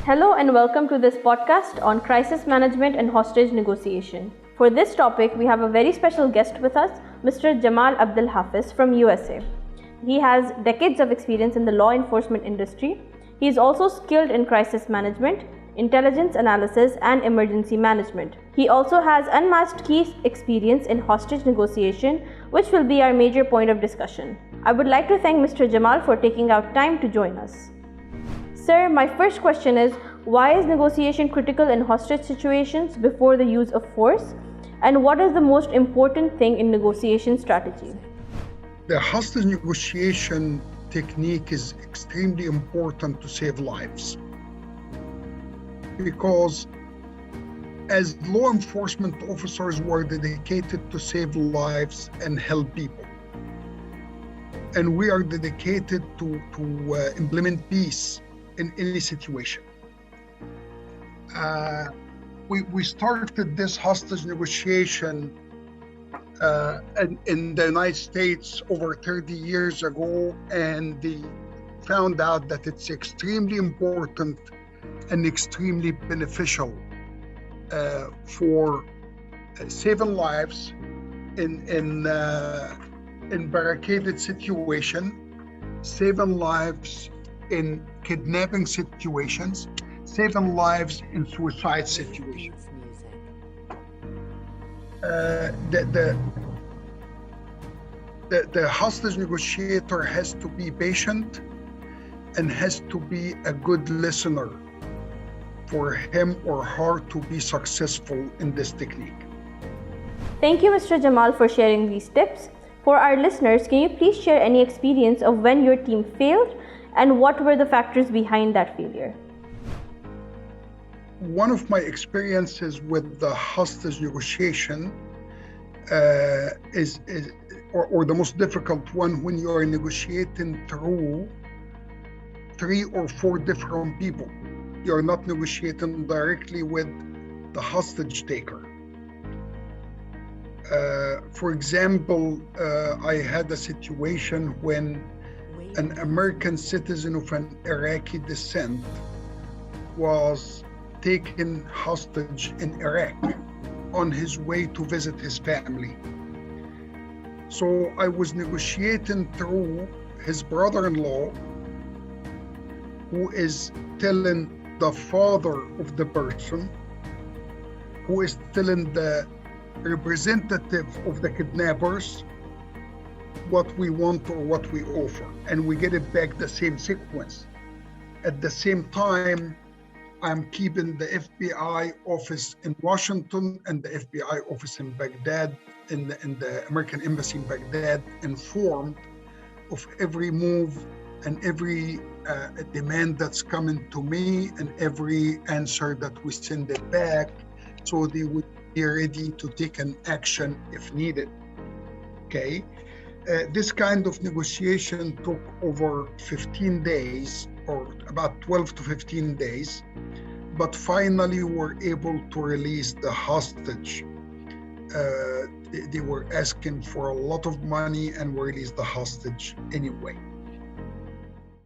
Hello and welcome to this podcast on crisis management and hostage negotiation. For this topic, we have a very special guest with us, Mr. Jamal Abdel Hafiz from USA. He has decades of experience in the law enforcement industry. He is also skilled in crisis management, intelligence analysis, and emergency management. He also has unmatched key experience in hostage negotiation, which will be our major point of discussion. I would like to thank Mr. Jamal for taking out time to join us. Sir, my first question is, why is negotiation critical in hostage situations before the use of force? And what is the most important thing in negotiation strategy? The hostage negotiation technique is extremely important to save lives, because as law enforcement officers, we're dedicated to save lives and help people. And we are dedicated to implement peace in any situation. We started this hostage negotiation in the United States over 30 years ago, and they found out that it's extremely important and extremely beneficial for saving lives in barricaded situation, saving lives in kidnapping situations, saving lives in suicide situations. The hostage negotiator has to be patient and has to be a good listener for him or her to be successful in this technique. Thank you, Mr. Jamal, for sharing these tips. For our listeners, can you please share any experience of when your team failed and what were the factors behind that failure? One of my experiences with the hostage negotiation is the most difficult one, when you are negotiating through 3 or 4 different people. You are not negotiating directly with the hostage taker. For example, I had a situation when an American citizen of an Iraqi descent was taken hostage in Iraq on his way to visit his family. So I was negotiating through his brother-in-law, who is telling the father of the person, who is telling the representative of the kidnappers what we want or what we offer, and we get it back the same sequence. At the same time, I'm keeping the FBI office in Washington and the FBI office in Baghdad, in the American embassy in Baghdad, informed of every move and every demand that's coming to me and every answer that we send it back, so they would be ready to take an action if needed. Okay. This kind of negotiation took over 15 days, or about 12 to 15 days, but finally were able to release the hostage. They were asking for a lot of money and we released the hostage anyway.